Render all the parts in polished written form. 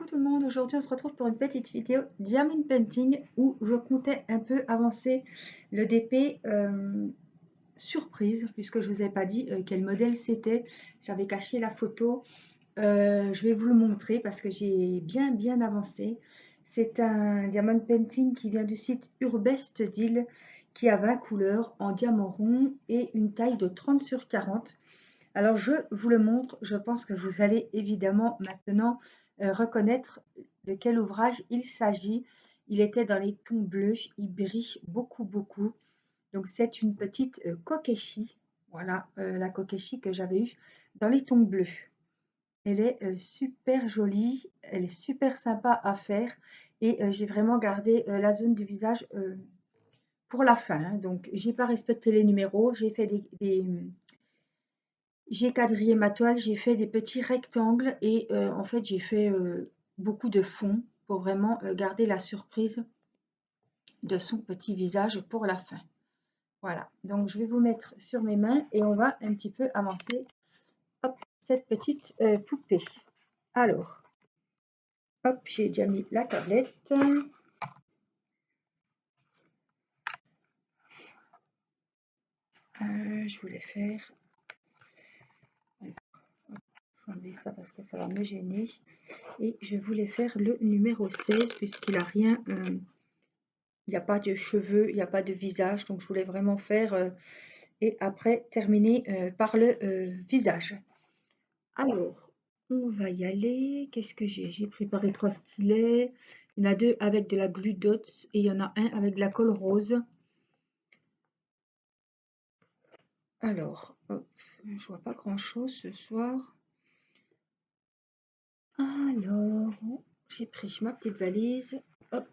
tout le monde, aujourd'hui on se retrouve pour une petite vidéo Diamond Painting où je comptais un peu avancer le DP surprise puisque je vous avais pas dit quel modèle c'était, j'avais caché la photo. Je vais vous le montrer parce que j'ai bien avancé. C'est un Diamond Painting qui vient du site Urbest Deal qui a 20 couleurs en diamant rond et une taille de 30 sur 40. Alors, je vous le montre. Je pense que vous allez évidemment maintenant reconnaître de quel ouvrage il s'agit. Il était dans les tons bleus. Il brille beaucoup. Donc, c'est une petite Kokeshi. Voilà, la Kokeshi que j'avais eue dans les tons bleus. Elle est super jolie. Elle est super sympa à faire. Et j'ai vraiment gardé la zone du visage pour la fin, hein. Donc, j'ai pas respecté les numéros. J'ai fait j'ai quadrillé ma toile, j'ai fait des petits rectangles et en fait j'ai fait beaucoup de fond pour vraiment garder la surprise de son petit visage pour la fin. Voilà, donc je vais vous mettre sur mes mains et on va un petit peu avancer hop, cette petite poupée. Alors, hop, j'ai déjà mis la tablette. Je voulais faire... enlever ça parce que ça va me gêner. Et je voulais faire le numéro 16 puisqu'il n'a rien... il n'y a pas de cheveux, il n'y a pas de visage. Donc, je voulais vraiment faire et après terminer par le visage. Alors, on va y aller. Qu'est-ce que j'ai? J'ai préparé 3 stylets. Il y en a 2 avec de la glue dots et il y en a un avec de la colle rose. Alors, hop, je vois pas grand-chose ce soir. Alors, j'ai pris ma petite valise. Hop,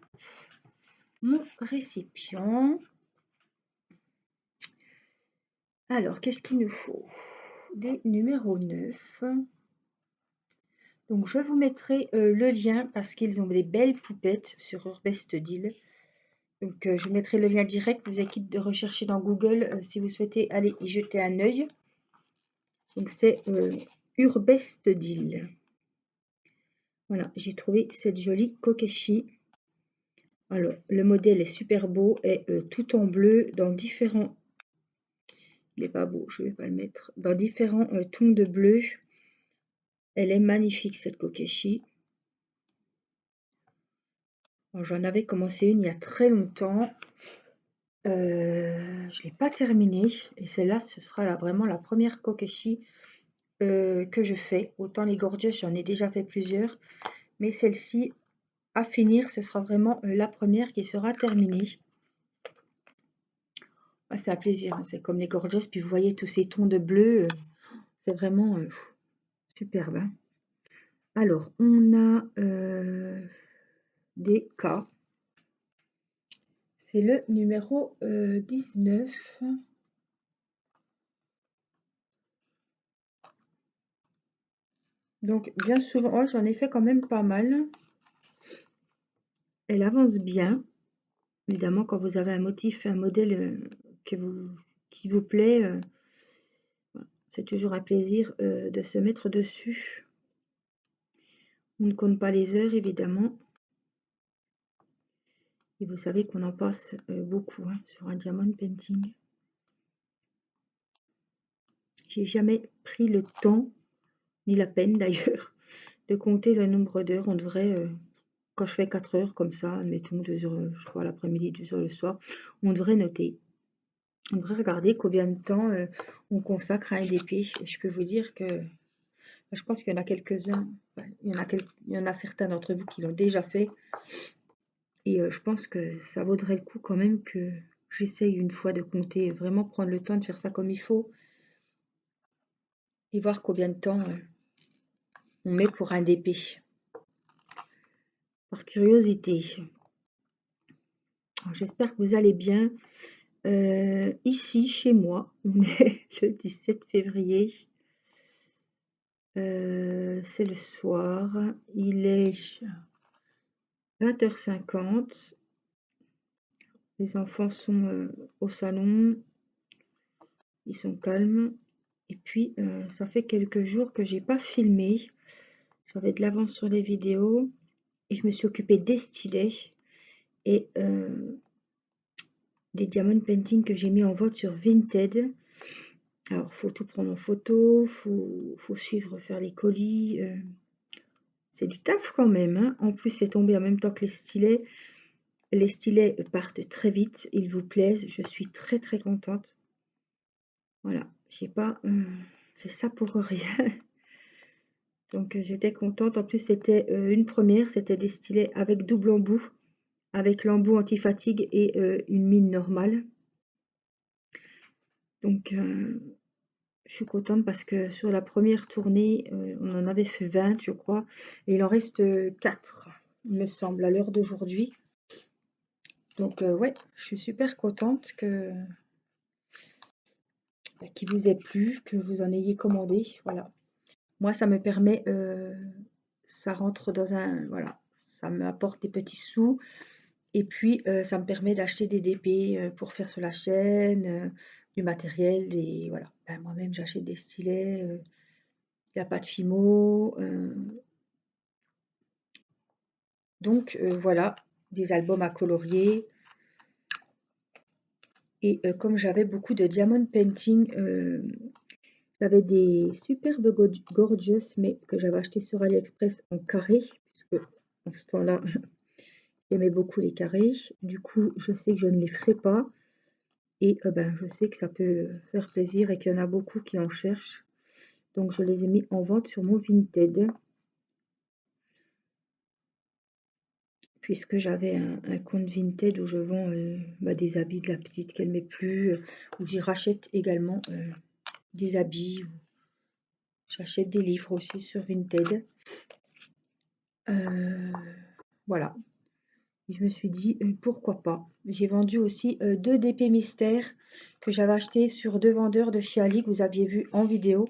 mon récipient. Alors, qu'est-ce qu'il nous faut? Des numéros 9. Donc, je vous mettrai le lien parce qu'ils ont des belles poupettes sur Urbest Deal. Donc, je vous mettrai le lien direct. Vous évitez de rechercher dans Google si vous souhaitez aller y jeter un œil. Donc, c'est Urbest Deal. Voilà, j'ai trouvé cette jolie Kokeshi. Alors, le modèle est super beau et tout en bleu dans différents... Il n'est pas beau, je ne vais pas le mettre. Dans différents tons de bleu. Elle est magnifique cette Kokeshi. J'en avais commencé une il y a très longtemps. Je ne l'ai pas terminée. Et celle-là, ce sera vraiment la première Kokeshi que je fais. Autant les Gorgeous, j'en ai déjà fait plusieurs. Mais celle-ci, à finir, ce sera vraiment la première qui sera terminée. Ah, c'est un plaisir, hein. C'est comme les Gorgeous. Puis vous voyez tous ces tons de bleu. C'est vraiment superbe, hein. Alors, on a des cas. C'est le numéro 19. Donc, bien souvent, oh, j'en ai fait quand même pas mal. Elle avance bien. Évidemment, quand vous avez un motif, un modèle qui vous plaît, c'est toujours un plaisir de se mettre dessus. On ne compte pas les heures, évidemment. Et vous savez qu'on en passe beaucoup, hein, sur un diamond painting. J'ai jamais pris le temps, ni la peine d'ailleurs, de compter le nombre d'heures. On devrait, quand je fais 4 heures comme ça, admettons 2 heures, je crois, l'après-midi, 2 heures le soir, on devrait noter. On devrait regarder combien de temps on consacre à un DP. Et je peux vous dire que je pense qu'il y en a quelques-uns, il y en a certains d'entre vous qui l'ont déjà fait. Et je pense que ça vaudrait le coup quand même que j'essaye une fois de compter, vraiment prendre le temps de faire ça comme il faut. Et voir combien de temps on met pour un DP. Par curiosité. J'espère que vous allez bien. Ici, chez moi, on est le 17 février. C'est le soir. Il est 20h50. Les enfants sont au salon. Ils sont calmes. Et puis, ça fait quelques jours que j'ai pas filmé. J'avais de l'avance sur les vidéos. je me suis occupée des stylets et des diamond painting que j'ai mis en vente sur Vinted. Alors, faut tout prendre en photo, faut suivre, faire les colis. C'est du taf quand même, hein. En plus, c'est tombé en même temps que les stylets. Les stylets partent très vite, ils vous plaisent. Je suis très très contente. Voilà, j'ai pas fait ça pour rien. Donc j'étais contente. En plus, c'était une première, c'était des stylets avec double embout, avec l'embout anti-fatigue et une mine normale. Donc je suis contente parce que sur la première tournée, on en avait fait 20, je crois, et il en reste 4, il me semble, à l'heure d'aujourd'hui. Donc ouais, je suis super contente qu'il vous ait plu, que vous en ayez commandé. Voilà. Moi, ça me permet, ça rentre dans un, voilà, ça m'apporte des petits sous. Et puis, ça me permet d'acheter des DP pour faire sur la chaîne, du matériel, des, voilà. Ben, moi-même, j'achète des stylets, il n'y a pas de Fimo. Donc, voilà, des albums à colorier. Et comme j'avais beaucoup de diamond painting, j'avais des superbes gorgeous, mais que j'avais acheté sur AliExpress en carré, puisque en ce temps-là, j'aimais beaucoup les carrés. Du coup, je sais que je ne les ferai pas. Et ben, je sais que ça peut faire plaisir et qu'il y en a beaucoup qui en cherchent. Donc, je les ai mis en vente sur mon Vinted. Puisque j'avais un compte Vinted où je vends des habits de la petite qu'elle met plus, où j'y rachète également des habits, j'achète des livres aussi sur Vinted. Voilà. Et je me suis dit pourquoi pas. J'ai vendu aussi 2 DP mystères que j'avais acheté sur 2 vendeurs de chez Ali que vous aviez vu en vidéo.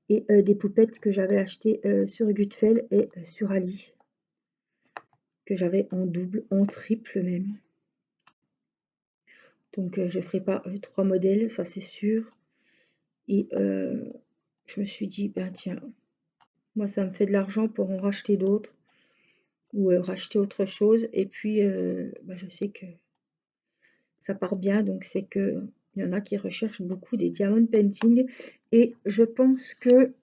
Et des poupettes que j'avais achetées sur Gutfeld et sur Ali. Que j'avais en double, en triple même. Donc je ferai pas 3 modèles, ça c'est sûr. Et je me suis dit, ben tiens, moi ça me fait de l'argent pour en racheter d'autres ou racheter autre chose. Et puis je sais que ça part bien, donc c'est que il y en a qui recherchent beaucoup des diamond painting. Et je pense que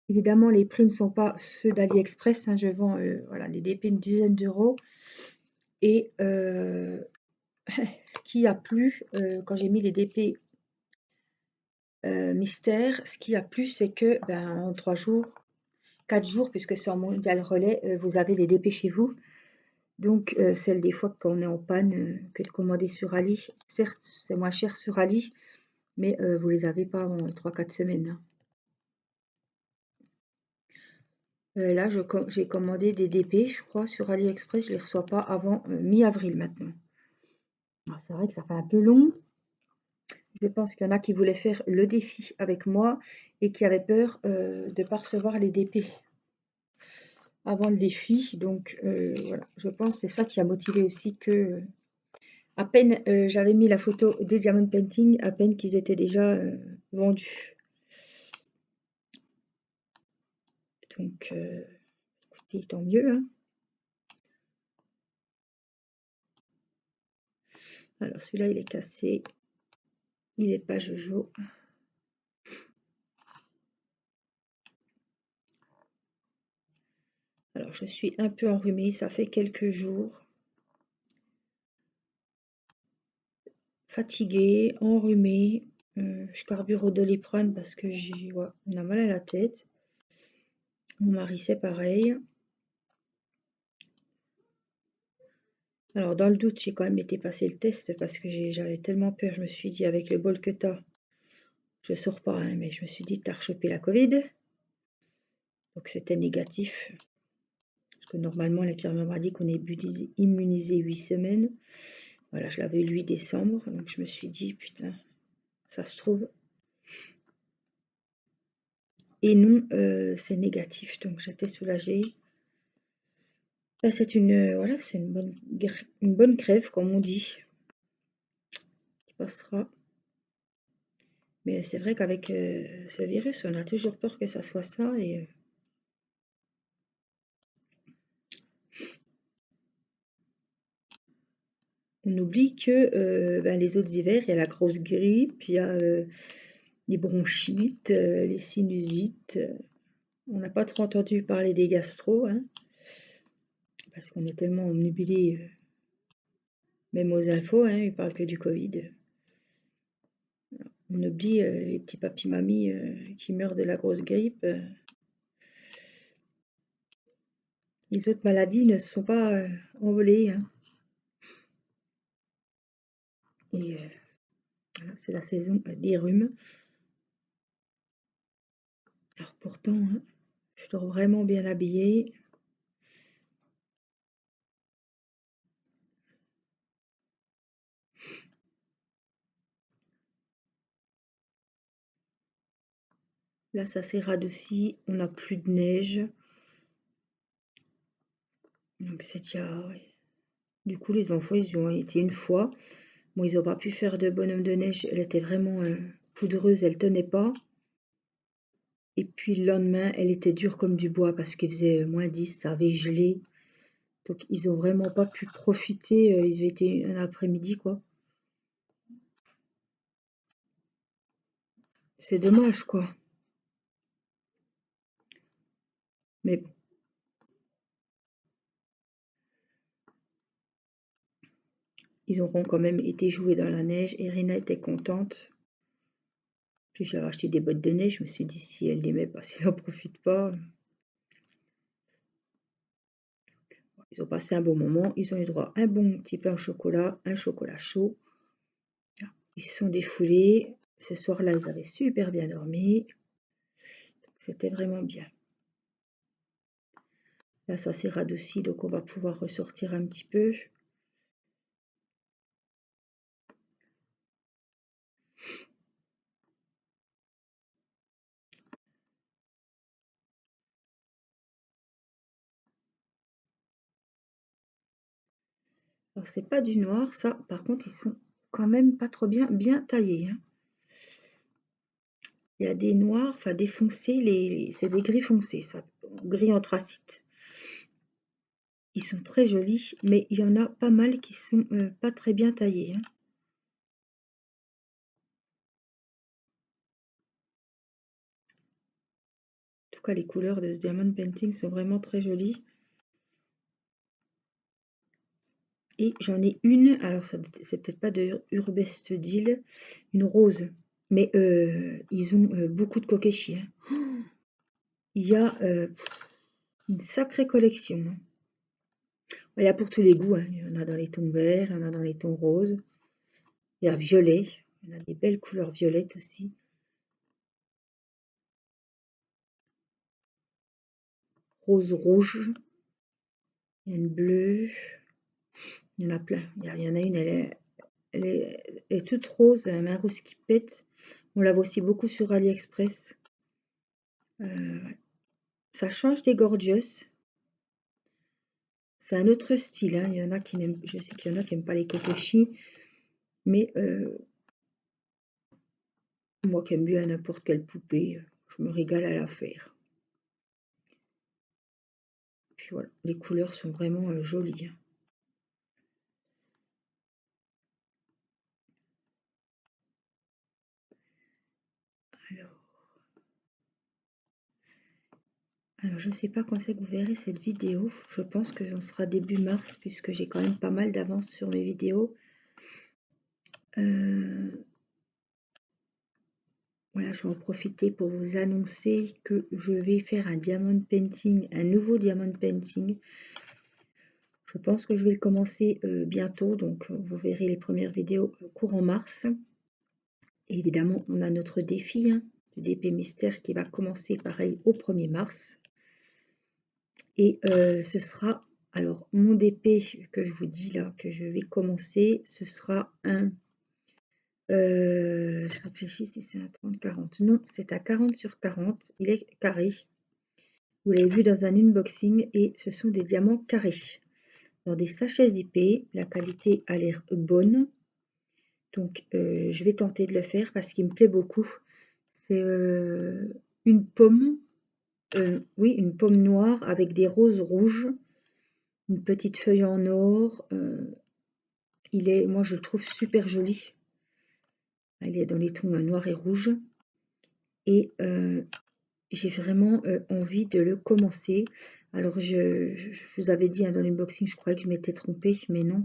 évidemment les prix ne sont pas ceux d'AliExpress, hein, je vends voilà, les DP une dizaine d'euros. Et ce qui a plu quand j'ai mis les DP mystère, ce qui a plu, c'est que en 3 jours, 4 jours, puisque c'est en mondial relais, vous avez les DP chez vous. Donc, celle des fois quand on est en panne, que de commander sur Ali. Certes, c'est moins cher sur Ali, mais vous les avez pas avant 3-4 semaines, hein. Là, j'ai commandé des DP, je crois, sur AliExpress. Je les reçois pas avant mi-avril maintenant. Alors, c'est vrai que ça fait un peu long. Je pense qu'il y en a qui voulaient faire le défi avec moi et qui avaient peur de ne pas recevoir les DP avant le défi. Donc voilà, je pense que c'est ça qui a motivé aussi que à peine j'avais mis la photo des diamond painting, à peine qu'ils étaient déjà vendus. Donc écoutez, tant mieux, hein. Alors celui-là il est cassé, il est pas jojo. Alors je suis un peu enrhumée, ça fait quelques jours. Fatiguée, enrhumée, je carbure au Doliprane parce que on a mal à la tête. Mon mari c'est pareil. Alors dans le doute, j'ai quand même été passer le test parce que j'avais tellement peur, je me suis dit avec le bol que t'as, je sors pas, hein, mais je me suis dit t'as rechopé la Covid. Donc c'était négatif. Parce que normalement l'infirmière m'a dit qu'on est immunisé 8 semaines. Voilà, je l'avais eu le 8 décembre, donc je me suis dit putain, ça se trouve. Et non, c'est négatif, donc j'étais soulagée. Là, c'est voilà, c'est une bonne crève, comme on dit, qui passera. Mais c'est vrai qu'avec ce virus, on a toujours peur que ça soit ça. Et On oublie que ben, les autres hivers, il y a la grosse grippe, il y a les bronchites, les sinusites. On n'a pas trop entendu parler des gastro, hein, parce qu'on est tellement omnubilé, même aux infos, hein, ils parlent que du Covid. On oublie les petits papis-mamies qui meurent de la grosse grippe. Les autres maladies ne se sont pas envolées, hein. Et voilà, c'est la saison des rhumes. Alors pourtant, hein, je dors vraiment bien habillée. Là, ça s'est radouci, on n'a plus de neige. Donc c'est déjà... ouais. Du coup, les enfants, ils y ont été une fois. Bon, ils n'ont pas pu faire de bonhomme de neige. Elle était vraiment poudreuse, elle tenait pas. Et puis le lendemain, elle était dure comme du bois parce qu'il faisait -10, ça avait gelé. Donc ils ont vraiment pas pu profiter. Ils ont été un après-midi, quoi. C'est dommage, quoi. Mais bon, ils auront quand même été jouer dans la neige. Et Rina était contente. Puis j'avais acheté des bottes de neige. Je me suis dit, si elle les met pas, si elle n'en profite pas. Ils ont passé un bon moment. Ils ont eu droit à un bon petit pain au chocolat, un chocolat chaud. Ils se sont défoulés. Ce soir-là, ils avaient super bien dormi. C'était vraiment bien. Là, ça s'est radouci, donc on va pouvoir ressortir un petit peu. Alors, c'est pas du noir, ça. Par contre, ils sont quand même pas trop bien taillés, hein. Il y a des noirs, enfin des foncés, c'est des gris foncés, ça. Gris anthracite. Ils sont très jolis, mais il y en a pas mal qui sont pas très bien taillés, hein. En tout cas, les couleurs de ce Diamond Painting sont vraiment très jolies. Et j'en ai une, alors c'est peut-être pas de Urbest Deal, une rose. Mais ils ont beaucoup de kokeshi, hein. Il y a une sacrée collection, hein. Il y a pour tous les goûts, hein. Il y en a dans les tons verts, il y en a dans les tons roses. Il y a violet, il y en a des belles couleurs violettes aussi. Rose rouge, il y a une bleue, il y en a plein. Il y en a une, elle est toute rose, un rose qui pète. On la voit aussi beaucoup sur AliExpress. Ouais. Ça change des gorgeous. C'est un autre style, hein. Il y en a qui n'aiment, je sais qu'il y en a qui n'aiment pas les kokoshi, mais moi qui aime bien n'importe quelle poupée, je me régale à la faire. Puis voilà, les couleurs sont vraiment jolies, hein. Alors je ne sais pas quand c'est que vous verrez cette vidéo. Je pense que j'en sera début mars puisque j'ai quand même pas mal d'avance sur mes vidéos. Voilà, je vais en profiter pour vous annoncer que je vais faire un diamond painting, un nouveau diamond painting. Je pense que je vais le commencer bientôt, donc vous verrez les premières vidéos courant mars. Et évidemment, on a notre défi, hein, du DP Mystère qui va commencer pareil au 1er mars. Et ce sera, alors mon DP que je vous dis là, que je vais commencer, ce sera un, je réfléchis si c'est un 30-40, non, c'est à 40 sur 40, il est carré. Vous l'avez vu dans un unboxing et ce sont des diamants carrés. Dans des sachets zippés, la qualité a l'air bonne. Donc je vais tenter de le faire parce qu'il me plaît beaucoup. C'est une pomme, oui, une pomme noire avec des roses rouges, une petite feuille en or, moi je le trouve super joli. Il est dans les tons noir et rouge. Et j'ai vraiment envie de le commencer. Alors je vous avais dit dans l'unboxing, je croyais que je m'étais trompée, mais non,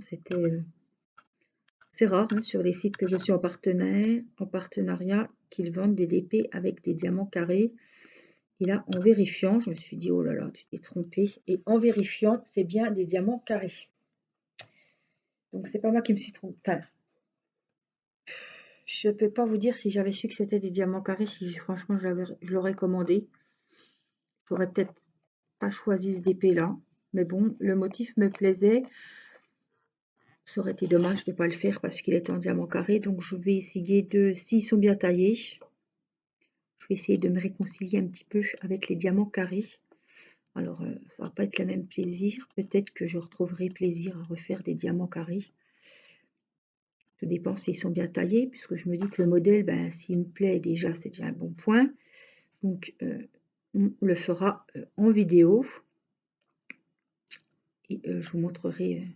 c'est rare sur les sites que je suis en partenariat qu'ils vendent des DP avec des diamants carrés. Et là, en vérifiant, je me suis dit, oh là là, tu t'es trompée. Et en vérifiant, c'est bien des diamants carrés. Donc c'est pas moi qui me suis trompée. Enfin, je ne peux pas vous dire si j'avais su que c'était des diamants carrés, si franchement je l'aurais commandé. J'aurais peut-être pas choisi ce DP là. Mais bon, le motif me plaisait. Ça aurait été dommage de ne pas le faire parce qu'il est en diamant carré. Donc je vais essayer de, s'ils sont bien taillés, je vais essayer de me réconcilier un petit peu avec les diamants carrés. Alors ça va pas être le même plaisir. Peut-être que je retrouverai plaisir à refaire des diamants carrés. Tout dépend s'ils sont bien taillés, puisque je me dis que le modèle, ben, s'il me plaît déjà, c'est déjà un bon point. Donc on le fera en vidéo. Et je vous montrerai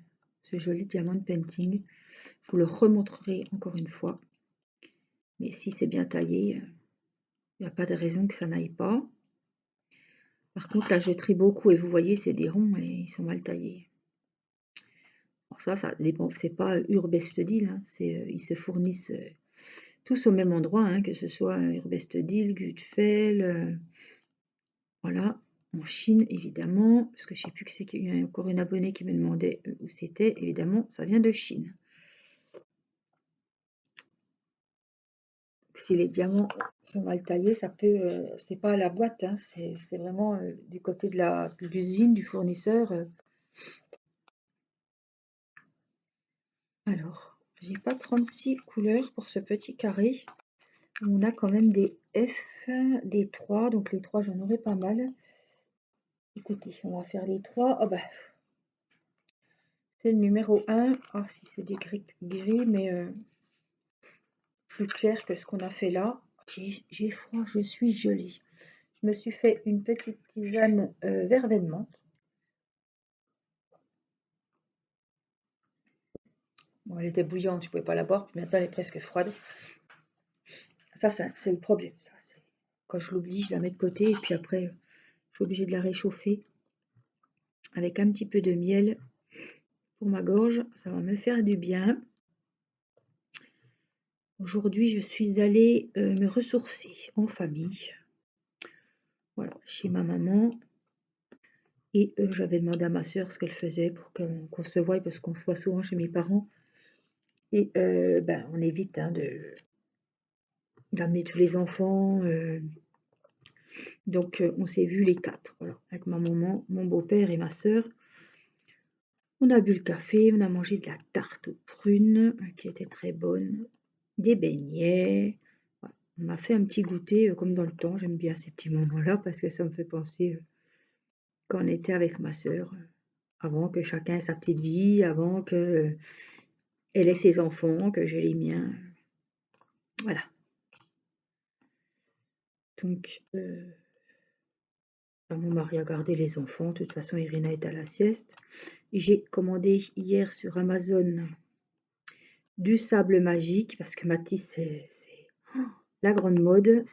ce joli diamant painting. Je vous le remontrerai encore une fois. Mais si c'est bien taillé, il n'y a pas de raison que ça n'aille pas. Par contre, là, je trie beaucoup et vous voyez, c'est des ronds et ils sont mal taillés. Alors ça dépend, c'est pas Urbestedil, hein, ils se fournissent tous au même endroit, hein, que ce soit Urbestedil, Gutfeld, voilà, en Chine évidemment, parce que je sais plus que c'est qu'il y a encore une abonnée qui me demandait où c'était, évidemment, ça vient de Chine. Si les diamants sont mal taillés, ça peut, c'est pas à la boîte, hein, c'est vraiment du côté de l'usine, du fournisseur. Alors, j'ai pas 36 couleurs pour ce petit carré. On a quand même des F, des 3, donc les 3 j'en aurai pas mal. Écoutez, on va faire les 3. Oh bah, c'est le numéro 1. Ah, si c'est des gris, mais plus clair que ce qu'on a fait là. J'ai froid, je suis gelée. Je me suis fait une petite tisane verveine menthe. Bon, elle était bouillante, je ne pouvais pas la boire, puis maintenant elle est presque froide. Ça c'est le problème. Quand je l'oublie, je la mets de côté, et puis après, je suis obligée de la réchauffer avec un petit peu de miel pour ma gorge. Ça va me faire du bien. Aujourd'hui, je suis allée me ressourcer en famille. Voilà, chez ma maman. Et j'avais demandé à ma soeur ce qu'elle faisait pour qu'on se voie, parce qu'on se voit souvent chez mes parents. Et ben, on évite hein, d'amener tous les enfants. Donc on s'est vus les 4, voilà, avec ma maman, mon beau-père et ma soeur. On a bu le café, on a mangé de la tarte aux prunes, qui était très bonne, des beignets. Voilà. On a fait un petit goûter comme dans le temps. J'aime bien ces petits moments-là parce que ça me fait penser quand on était avec ma soeur, avant que chacun ait sa petite vie, avant que elle ait ses enfants, que j'ai les miens. Voilà. Donc, mon mari a gardé les enfants. De toute façon, Irina est à la sieste. J'ai commandé hier sur Amazon du sable magique parce que Mathis, c'est la grande mode.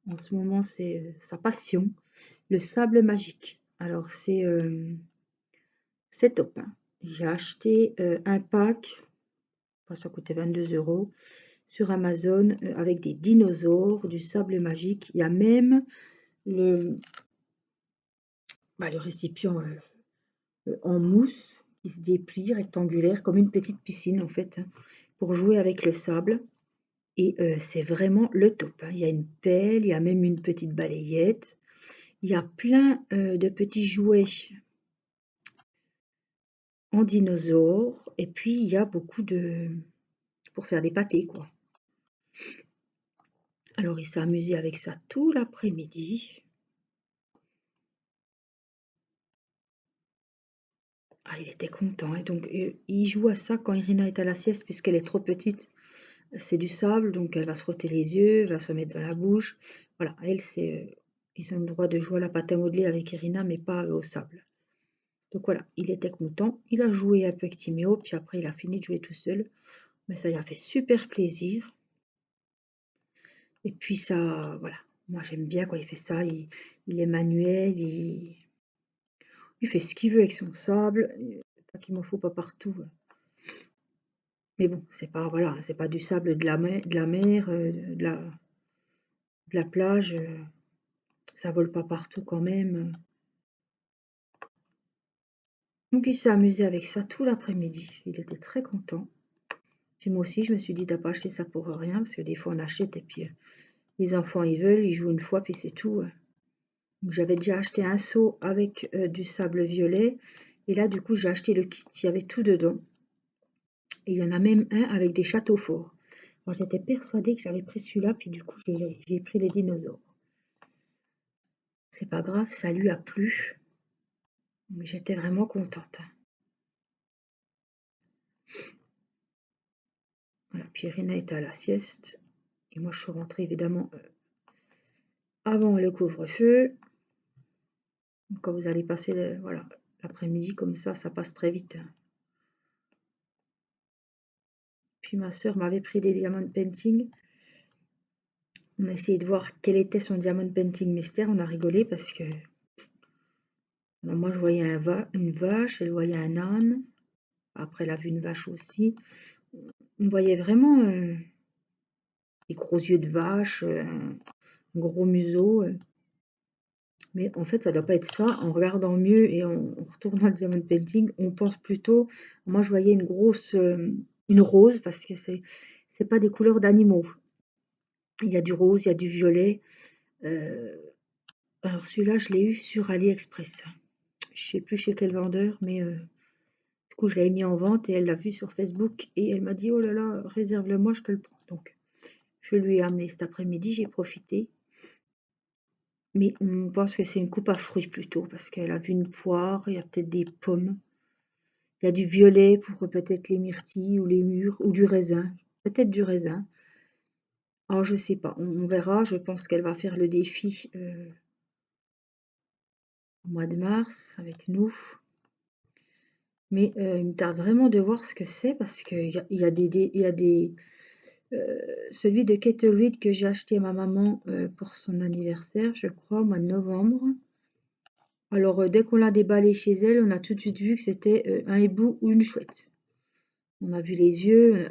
En ce moment, c'est sa passion. Le sable magique. Alors, c'est top. Hein. J'ai acheté un pack. Ça coûtait 22 € sur Amazon avec des dinosaures, du sable magique. Il y a même le récipient en mousse qui se déplie, rectangulaire, comme une petite piscine en fait, hein, pour jouer avec le sable. Et c'est vraiment le top. Hein. Il y a une pelle, il y a même une petite balayette. Il y a plein de petits jouets en dinosaures. Et puis il y a beaucoup pour faire des pâtés quoi. Alors il s'est amusé avec ça tout l'après-midi. Ah, il était content. Et donc il joue à ça quand Irina est à la sieste puisqu'elle est trop petite. C'est du sable, donc elle va se frotter les yeux, elle va se mettre dans la bouche. Voilà, elle, ils ont le droit de jouer à la pâte à modeler avec Irina, mais pas au sable. Donc voilà, il était content. Il a joué un peu avec Timéo, puis après il a fini de jouer tout seul. Mais ça lui a fait super plaisir. Et puis ça, voilà. Moi j'aime bien quand il fait ça. Il est manuel, il fait ce qu'il veut avec son sable. Pas qu'il m'en faut pas partout. Mais bon, c'est pas, voilà, c'est pas du sable de la mer, de la plage. Ça vole pas partout quand même. Donc il s'est amusé avec ça tout l'après-midi. Il était très content. Puis moi aussi, je me suis dit, t'as pas acheté ça pour rien, parce que des fois on achète et puis les enfants ils veulent, ils jouent une fois, puis c'est tout. Donc j'avais déjà acheté un seau avec du sable violet. Et là, du coup, j'ai acheté le kit, il y avait tout dedans. Et il y en a même un avec des châteaux forts. Alors j'étais persuadée que j'avais pris celui-là, puis du coup, j'ai pris les dinosaures. C'est pas grave, ça lui a plu. Mais j'étais vraiment contente. Voilà, puis Irina était à la sieste. Et moi, je suis rentrée évidemment avant le couvre-feu. Quand vous allez passer voilà, l'après-midi comme ça passe très vite. Puis ma sœur m'avait pris des diamond painting. On a essayé de voir quel était son diamond painting mystère. On a rigolé parce que alors moi je voyais une vache, elle voyait un âne. Après elle a vu une vache aussi. On voyait vraiment des gros yeux de vache, un gros museau. Mais en fait, ça doit pas être ça. En regardant mieux et en retournant le diamond painting, on pense plutôt. Moi, je voyais une rose parce que c'est pas des couleurs d'animaux. Il y a du rose, il y a du violet. Euh, alors celui-là, je l'ai eu sur AliExpress. Je sais plus chez quel vendeur, mais du coup, je l'avais mis en vente et elle l'a vu sur Facebook et elle m'a dit, oh là là, réserve-le-moi, je te le prends. Donc, je lui ai amené cet après-midi, j'ai profité. Mais on pense que c'est une coupe à fruits plutôt, parce qu'elle a vu une poire, il y a peut-être des pommes, il y a du violet pour peut-être les myrtilles ou les mûres, ou du raisin, peut-être du raisin. Alors je sais pas, on verra, je pense qu'elle va faire le défi au mois de mars avec nous. Mais il me tarde vraiment de voir ce que c'est, parce qu'il y a celui de Kettle Reed que j'ai acheté à ma maman pour son anniversaire, je crois, au mois de novembre. Alors, dès qu'on l'a déballé chez elle, on a tout de suite vu que c'était un hibou ou une chouette. On a vu les yeux,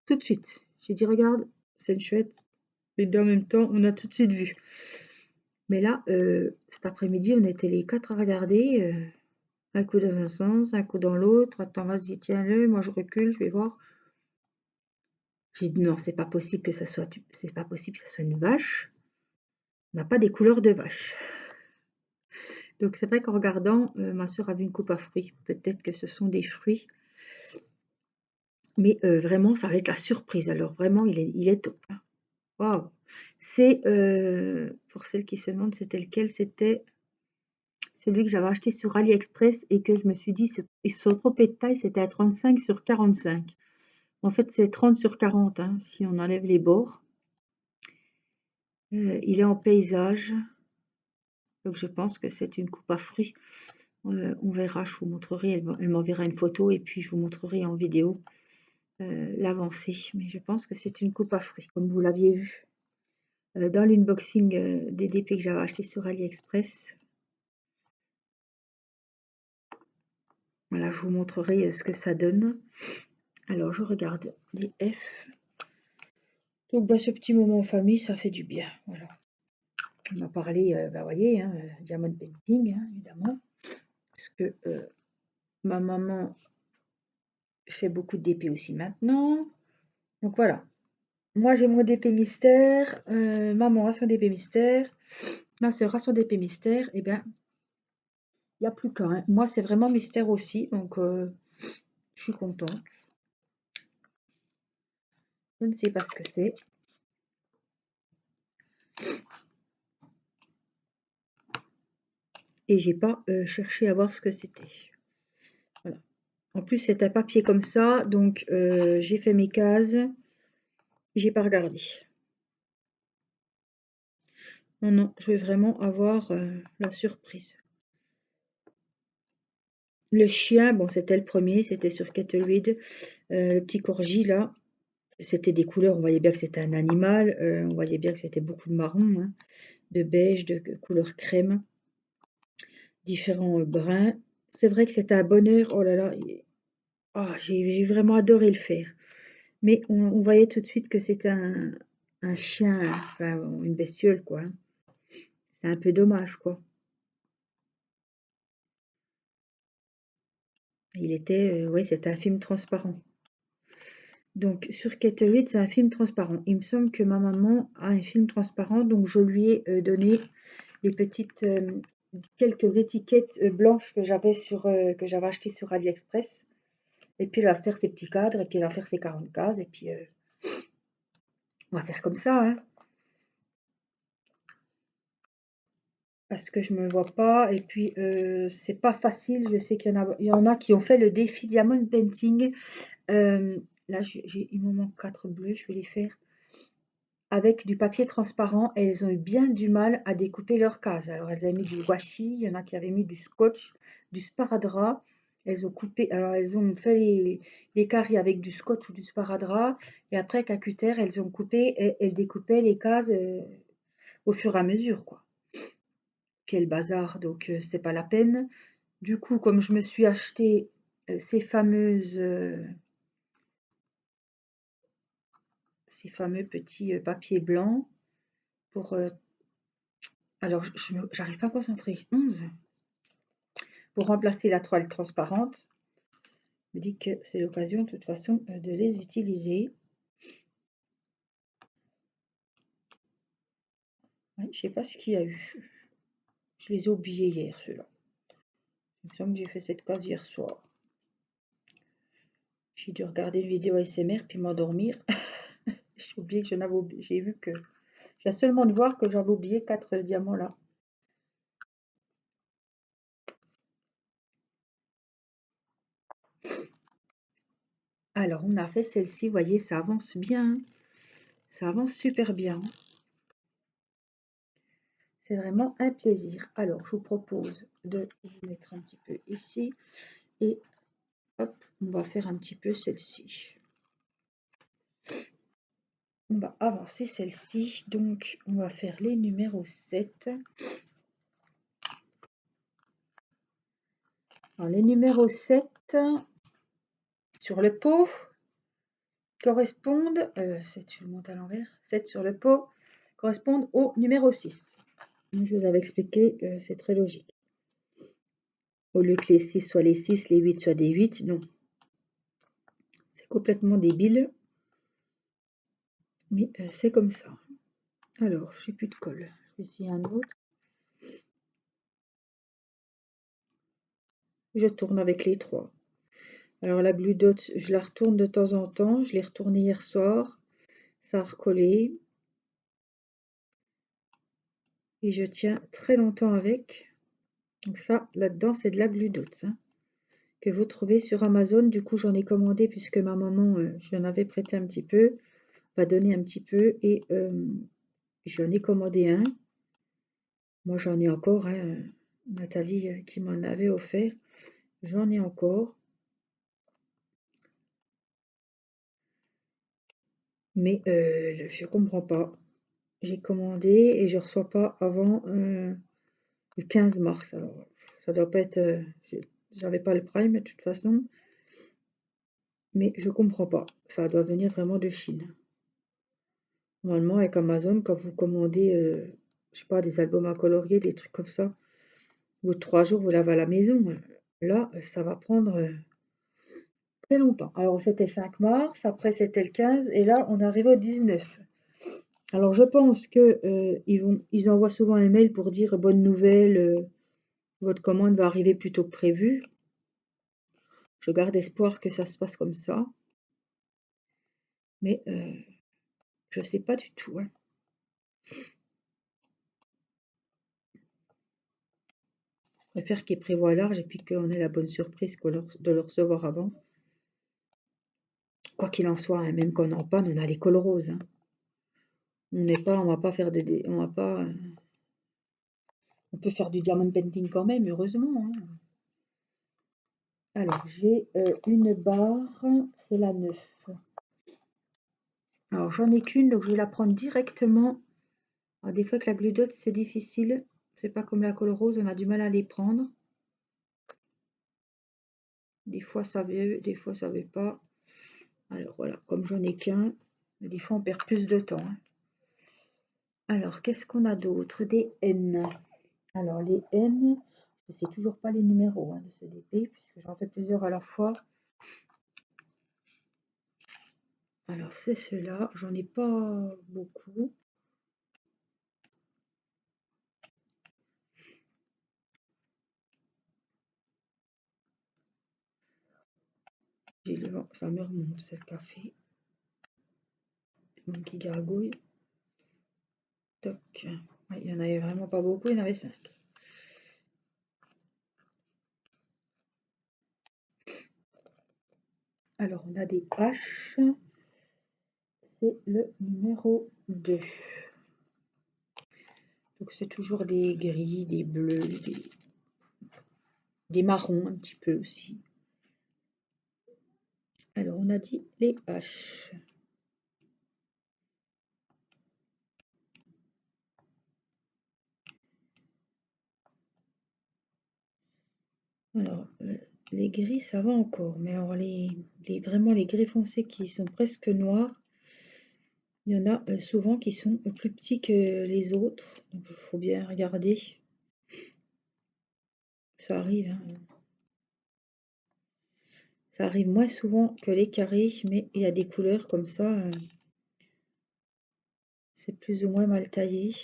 tout de suite. J'ai dit, regarde, c'est une chouette. Et en même temps, on a tout de suite vu. Mais là, cet après-midi, on était les quatre à regarder. Un coup dans un sens, un coup dans l'autre. Attends, vas-y, tiens-le. Moi, je recule, je vais voir. J'ai dit, non, c'est pas possible que c'est pas possible que ça soit une vache. On n'a pas des couleurs de vache. Donc, c'est vrai qu'en regardant, ma soeur a vu une coupe à fruits. Peut-être que ce sont des fruits. Mais vraiment, ça va être la surprise. Alors vraiment, il est top. Hein. Waouh! C'est, pour celles qui se demandent c'était lequel, c'était celui que j'avais acheté sur AliExpress et que je me suis dit, ils sont trompés de taille, c'était à 35 sur 45. En fait, c'est 30 sur 40, hein, si on enlève les bords. Il est en paysage, donc je pense que c'est une coupe à fruits. On verra, je vous montrerai, elle m'enverra une photo et puis je vous montrerai en vidéo l'avancée. Mais je pense que c'est une coupe à fruits, comme vous l'aviez vu dans l'unboxing des DP que j'avais acheté sur AliExpress. Voilà, je vous montrerai ce que ça donne. Alors, je regarde les F. Donc, bah, ce petit moment en famille, ça fait du bien. Voilà. On a parlé, bah, voyez, hein, diamond painting, hein, évidemment. Parce que ma maman fait beaucoup de DP aussi maintenant. Donc, voilà. Moi, j'ai mon DP mystère. Maman a son DP mystère. Ma soeur a son DP mystère. Et bien, il n'y a plus qu'un. Hein. Moi, c'est vraiment mystère aussi. Donc, je suis contente. Je ne sais pas ce que c'est. Et j'ai pas cherché à voir ce que c'était. Voilà. En plus, c'est un papier comme ça, donc j'ai fait mes cases. J'ai pas regardé. Non, non, je vais vraiment avoir la surprise. Le chien, bon, c'était le premier, c'était sur Kettle Reed. Le petit corgi, là, c'était des couleurs, on voyait bien que c'était un animal, on voyait bien que c'était beaucoup de marron, hein, de beige, de couleur crème, différents bruns. C'est vrai que c'était un bonheur, oh là là, ah, j'ai vraiment adoré le faire. Mais on voyait tout de suite que c'était un chien, enfin une bestiole, quoi, hein. C'est un peu dommage, quoi. Il était, ouais, c'était un film transparent. Donc sur Kettle, c'est un film transparent. Il me semble que ma maman a un film transparent, donc je lui ai donné les petites quelques étiquettes blanches que j'avais achetées sur AliExpress. Et puis elle va faire ses petits cadres, et puis elle va faire ses 40 cases, et puis on va faire comme ça, hein. Parce que je me vois pas, et puis c'est pas facile. Je sais il y en a qui ont fait le défi Diamond Painting. Euh, Là, il me manque 4 bleus, je vais les faire avec du papier transparent. Et elles ont eu bien du mal à découper leurs cases. Alors, elles avaient mis du washi, il y en a qui avaient mis du scotch, du sparadrap. Elles ont coupé, alors elles ont fait les carrés avec du scotch ou du sparadrap. Et après, avec un cutter, elles ont coupé et elles découpaient les cases au fur et à mesure, quoi. Quel bazar, donc c'est pas la peine. Du coup, comme je me suis acheté ces fameux petits papiers blancs pour alors j'arrive pas à me concentrer. 11 pour remplacer la toile transparente. Je me dis que c'est l'occasion de toute façon de les utiliser. Ouais, je sais pas ce qu'il y a eu. Je les ai oubliés hier, ceux-là. Il me semble que j'ai fait cette case hier soir. J'ai dû regarder une vidéo ASMR puis m'endormir. J'ai oublié que j'en avais oublié. J'ai vu que. Je viens seulement de voir que j'avais oublié 4 diamants là. Alors, on a fait celle-ci, vous voyez, ça avance bien. Ça avance super bien. C'est vraiment un plaisir. Alors, je vous propose de vous mettre un petit peu ici. Et hop, on va faire un petit peu celle-ci. On va avancer celle-ci. Donc, on va faire les numéros 7. Alors, les numéros 7 sur le pot correspondent, 7, je le monte à l'envers, 7 sur le pot correspondent au numéro 6. Je vous avais expliqué, c'est très logique. Au lieu que les 6 soient les 6, les 8 soient des 8, non. C'est complètement débile, mais c'est comme ça. Alors, j'ai plus de colle. Je vais essayer un autre. Je tourne avec les 3. Alors la Blue Dot, je la retourne de temps en temps. Je l'ai retournée hier soir. Ça a recollé. Et je tiens très longtemps avec. Donc ça, là-dedans, c'est de la Blue Dot, hein, que vous trouvez sur Amazon. Du coup, j'en ai commandé puisque ma maman, je lui en avais prêté un petit peu, va donner un petit peu. Et j'en ai commandé un. Moi, j'en ai encore, hein, Nathalie qui m'en avait offert. J'en ai encore. Mais je comprends pas. J'ai commandé et je reçois pas avant le 15 mars. Alors, ça doit pas être. J'avais pas le Prime de toute façon, mais je comprends pas. Ça doit venir vraiment de Chine. Normalement, avec Amazon, quand vous commandez, je sais pas, des albums à colorier, des trucs comme ça, au bout de 3 jours, vous l'avez à la maison. Là, ça va prendre très longtemps. Alors, c'était 5 mars, après c'était le 15, et là, on arrive au 19. Alors, je pense que ils envoient souvent un mail pour dire bonne nouvelle, votre commande va arriver plus tôt que prévu. Je garde espoir que ça se passe comme ça, mais je sais pas du tout, hein. Je préfère qu'ils prévoient large et puis qu'on ait la bonne surprise de le recevoir avant. Quoi qu'il en soit, hein, même qu'on en panne, on a les cols roses, hein. On va pas faire on va pas, on peut faire du diamond painting quand même, heureusement, hein. Alors, j'ai une barre, c'est la 9. Alors, j'en ai qu'une, donc je vais la prendre directement. Alors, des fois, que la Glue Dot, c'est difficile. C'est pas comme la colle rose, on a du mal à les prendre. Des fois, ça veut, des fois, ça veut pas. Alors, voilà, comme j'en ai qu'un, des fois, on perd plus de temps, hein. Alors, qu'est-ce qu'on a d'autre? Des N. Alors, les N, je ne sais toujours pas les numéros de ce DP, puisque j'en fais plusieurs à la fois. Alors, c'est ceux-là, j'en ai pas beaucoup. Ça me remonte, c'est le café. Donc, qui gargouille. Toc. Ouais, il y en avait vraiment pas beaucoup, il y en avait 5. Alors, on a des H. C'est le numéro 2. Donc, c'est toujours des gris, des bleus, des marrons un petit peu aussi. Alors, on a dit les H. Alors, les gris, ça va encore, mais alors vraiment les gris foncés qui sont presque noirs, il y en a souvent qui sont plus petits que les autres, donc il faut bien regarder. Ça arrive, hein. Ça arrive moins souvent que les carrés, mais il y a des couleurs comme ça, c'est plus ou moins mal taillé.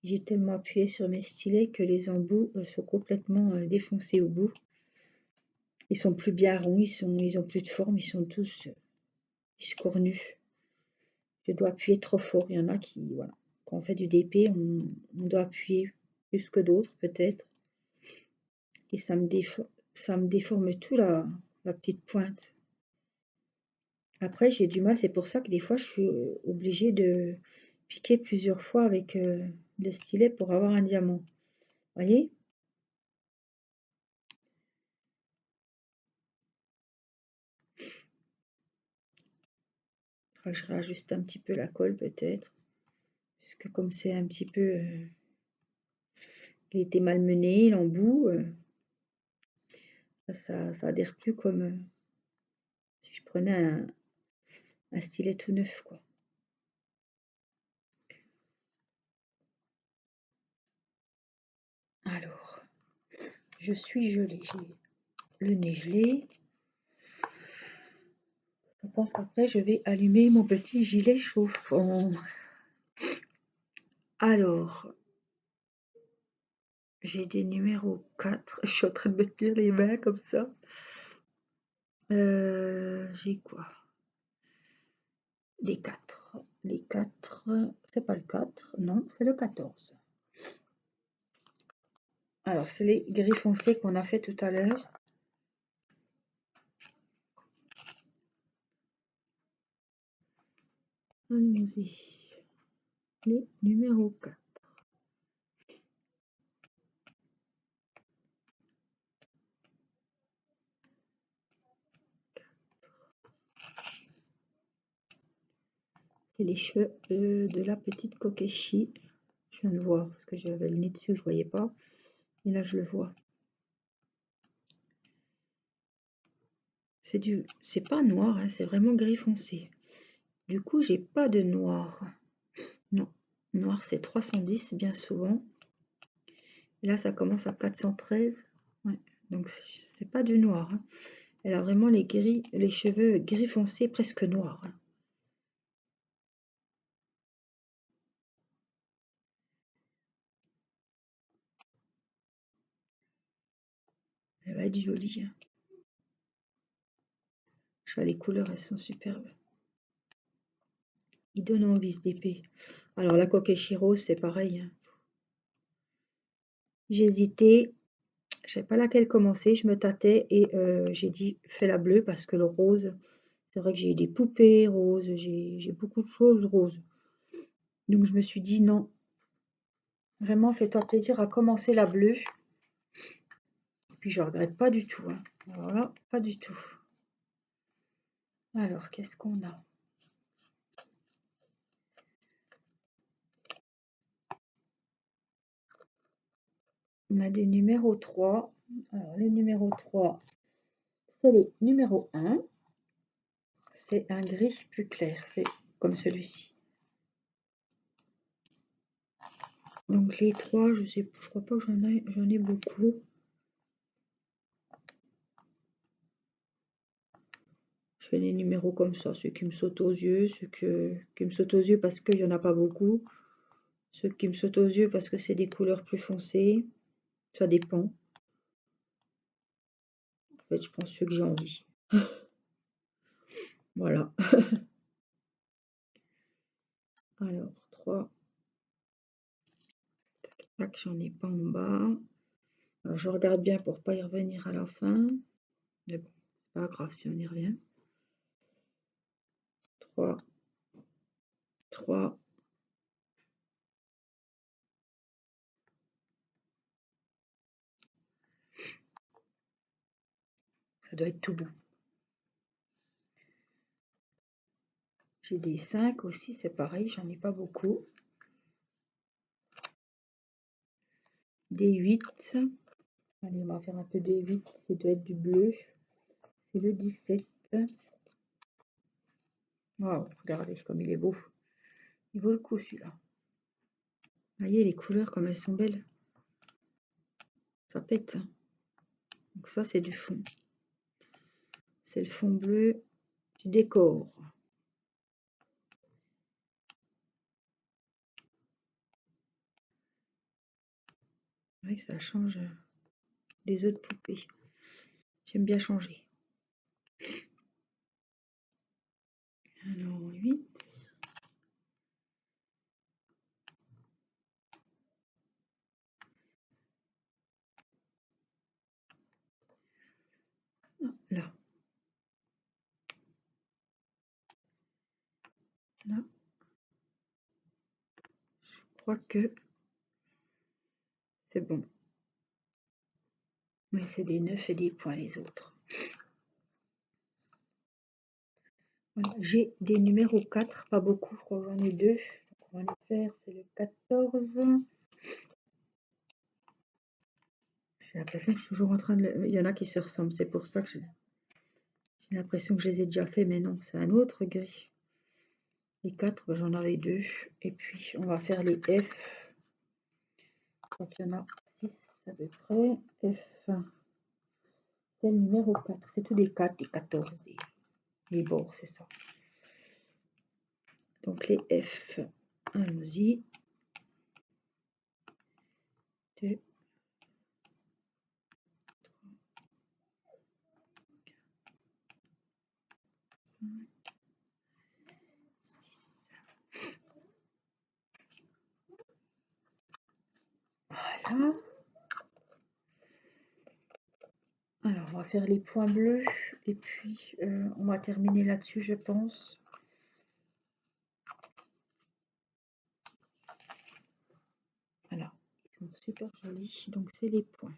J'ai tellement appuyé sur mes stylets que les embouts sont complètement défoncés au bout. Ils sont plus bien ronds, ils ont plus de forme, ils sont tous cornus. Je dois appuyer trop fort. Il y en a qui, voilà, quand on fait du DP, on doit appuyer plus que d'autres peut-être. Et ça me déforme tout la petite pointe. Après, j'ai du mal, c'est pour ça que des fois, je suis obligée de piquer plusieurs fois avec le stylet pour avoir un diamant. Voyez? Je réajuste un petit peu la colle peut-être. Puisque comme c'est un petit peu... il était malmené, l'embout, ça adhère plus comme si je prenais un stylet tout neuf, quoi. Alors, je suis gelée, j'ai le nez gelé. Je pense qu'après, je vais allumer mon petit gilet chauffant. Alors, j'ai des numéros 4. Je suis en train de me tenir les mains comme ça. J'ai quoi? Des 4. Les 4, c'est pas le 4, non, c'est le 14. Alors, c'est les gris foncés qu'on a fait tout à l'heure. Allons-y. Les numéros 4. C'est les cheveux de la petite Kokeshi. Je viens de voir parce que j'avais le nez dessus, je voyais pas. Et là, je le vois. C'est pas noir, hein, c'est vraiment gris foncé. Du coup, j'ai pas de noir. Non, noir c'est 310 bien souvent. Et là, ça commence à 413. Ouais, donc c'est pas du noir, hein. Elle a vraiment les cheveux gris foncé presque noirs, hein. Elle va être jolie, hein. Je vois les couleurs, elles sont superbes. Il donne envie ce DP. Alors la Kokeshi rose, c'est pareil, hein. J'ai hésité, je savais pas laquelle commencer, je me tâtais et j'ai dit fais la bleue parce que le rose C'est vrai que j'ai des poupées roses, j'ai beaucoup de choses roses. Donc je me suis dit non, vraiment fais-toi plaisir à commencer la bleue. Puis je regrette pas du tout, hein. Alors là, pas du tout. Alors, qu'est-ce qu'on a? On a des numéros 3. Alors, les numéros 3, c'est les numéros 1. C'est un gris plus clair, c'est comme celui-ci. Donc les 3, je crois pas que j'en ai beaucoup. Je fais les numéros comme ça, ceux qui me sautent aux yeux, qui me sautent aux yeux parce qu'il n'y en a pas beaucoup, ceux qui me sautent aux yeux parce que c'est des couleurs plus foncées, ça dépend. En fait, je prends ceux que j'ai envie. Voilà. Alors, 3, tac, j'en ai pas en bas. Alors, je regarde bien pour pas y revenir à la fin. Mais bon, c'est pas grave si on y revient. 3, 3. Ça doit être tout bon. J'ai des 5 aussi, c'est pareil, j'en ai pas beaucoup. Des 8. Allez, on va faire un peu des 8, ça doit être du bleu. C'est le 17. Waouh, regardez comme il est beau. Il vaut le coup celui-là. Vous voyez les couleurs comme elles sont belles. Ça pète. Donc ça c'est du fond. C'est le fond bleu du décor. Oui, ça change des œufs de poupée. J'aime bien changer. Alors 8. Ah, là. Là. Je crois que c'est bon. Mais c'est des 9 et des points les autres. Voilà. J'ai des numéros 4, pas beaucoup, je crois que j'en ai 2. Donc on va les faire, c'est le 14. J'ai l'impression que je suis toujours en train de... Il y en a qui se ressemblent, c'est pour ça que j'ai l'impression que je les ai déjà fait, mais non, c'est un autre gris. Les 4, j'en avais 2. Et puis, on va faire les F. Je crois qu'il y en a 6 à peu près. F, c'est le numéro 4. C'est tous des 4, des 14, des bords, c'est ça. Donc, les F, allons-y. 2, 5, 6. Voilà. Alors, on va faire les points bleus. Et puis, on va terminer là-dessus, je pense. Voilà. Ils sont super jolis. Donc, c'est les points.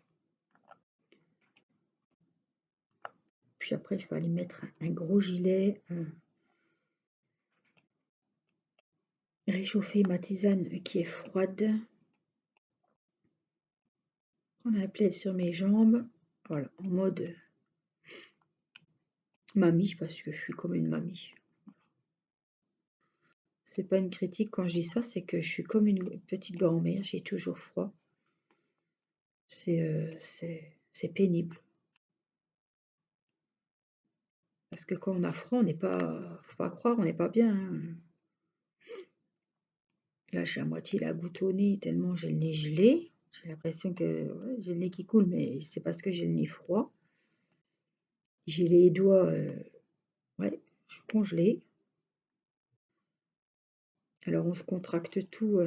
Puis après, je vais aller mettre un gros gilet. Réchauffer ma tisane qui est froide. On a un plaid sur mes jambes. Voilà, en mode mamie, parce que je suis comme une mamie. C'est pas une critique quand je dis ça, c'est que je suis comme une petite grand-mère, j'ai toujours froid. C'est pénible. Parce que quand on a froid, on n'est pas, faut pas croire, on n'est pas bien, hein. Là, j'ai à moitié la goutte au nez tellement j'ai le nez gelé. J'ai l'impression que ouais, j'ai le nez qui coule, mais c'est parce que j'ai le nez froid. J'ai les doigts, ouais, je suis congelée. Alors on se contracte tout,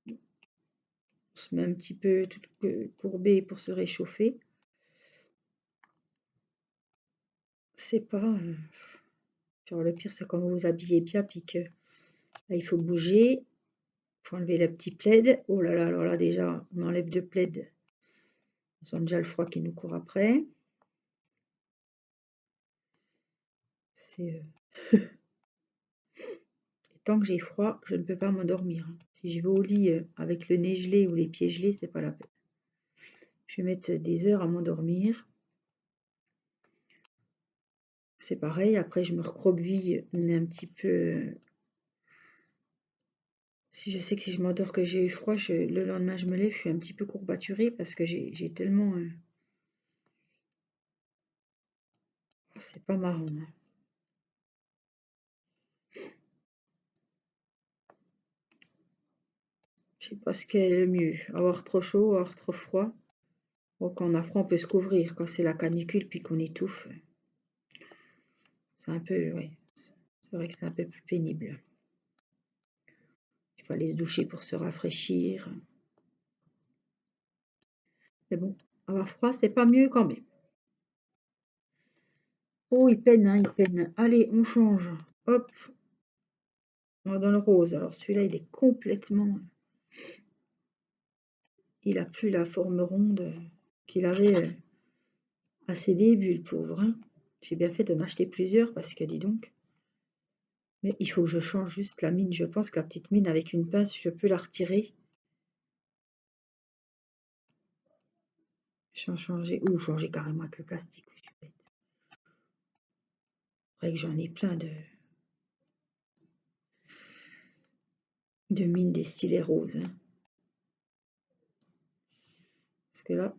on se met un petit peu tout courbé pour se réchauffer. C'est pas, Genre, le pire, c'est quand vous vous habillez bien, puis que là, il faut bouger. Il faut enlever le petit plaid. Oh là là, alors là, déjà, on enlève deux plaids. On sent déjà le froid qui nous court après. C'est... Tant que j'ai froid, je ne peux pas m'endormir. Si je vais au lit avec le nez gelé ou les pieds gelés, c'est pas la peine. Je vais mettre des heures à m'endormir. C'est pareil, après je me recroqueville, on est un petit peu... Si je sais que si je m'endors que j'ai eu froid, le lendemain je me lève, je suis un petit peu courbaturée parce que j'ai tellement... C'est pas marrant, hein. Je sais pas ce qui est le mieux, avoir trop chaud, avoir trop froid. Bon, quand on a froid, on peut se couvrir. Quand c'est la canicule puis qu'on étouffe, c'est un peu... Ouais, c'est vrai que c'est un peu plus pénible. Il faut aller se doucher pour se rafraîchir. Mais bon, avoir froid, c'est pas mieux quand même. Oh, il peine, hein, il peine. Allez, on change. Hop, on va dans le rose. Alors celui-là, il est complètement... Il a plus la forme ronde qu'il avait à ses débuts, le pauvre, hein. J'ai bien fait de m'acheter plusieurs parce que, dis donc... Mais il faut que je change juste la mine. Je pense que la petite mine, avec une pince, je peux la retirer. Changer, ou changer carrément avec le plastique. Oui, je suis bête. C'est vrai que j'en ai plein de mines des stylets roses, hein. Parce que là,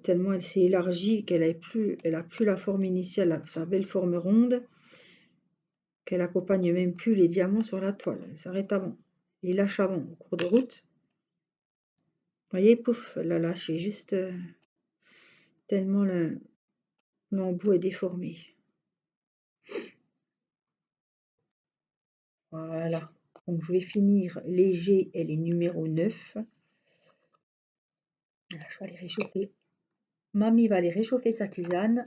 tellement elle s'est élargie qu'elle a plus la forme initiale, sa belle forme ronde, qu'elle accompagne même plus les diamants sur la toile. Elle s'arrête avant. Il lâche avant, au cours de route. Vous voyez, pouf, elle l'a lâché, juste tellement l'embout est déformé. Voilà. Donc je vais finir léger, elle est numéro 9. Là, je vais aller réchauffer. Mamie va aller réchauffer sa tisane.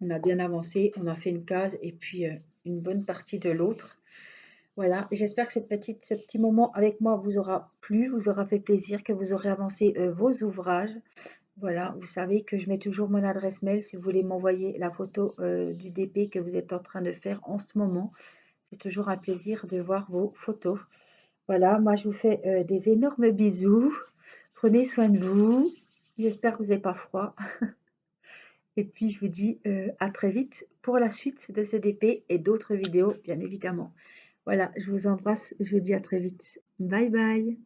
On a bien avancé, on a fait une case et puis une bonne partie de l'autre. Voilà, j'espère que ce petit moment avec moi vous aura plu, vous aura fait plaisir, que vous aurez avancé vos ouvrages. Voilà, vous savez que je mets toujours mon adresse mail si vous voulez m'envoyer la photo du DP que vous êtes en train de faire en ce moment. C'est toujours un plaisir de voir vos photos. Voilà, moi je vous fais des énormes bisous. Prenez soin de vous. J'espère que vous n'avez pas froid. Et puis je vous dis à très vite pour la suite de ce DP et d'autres vidéos, bien évidemment. Voilà, je vous embrasse, je vous dis à très vite. Bye bye.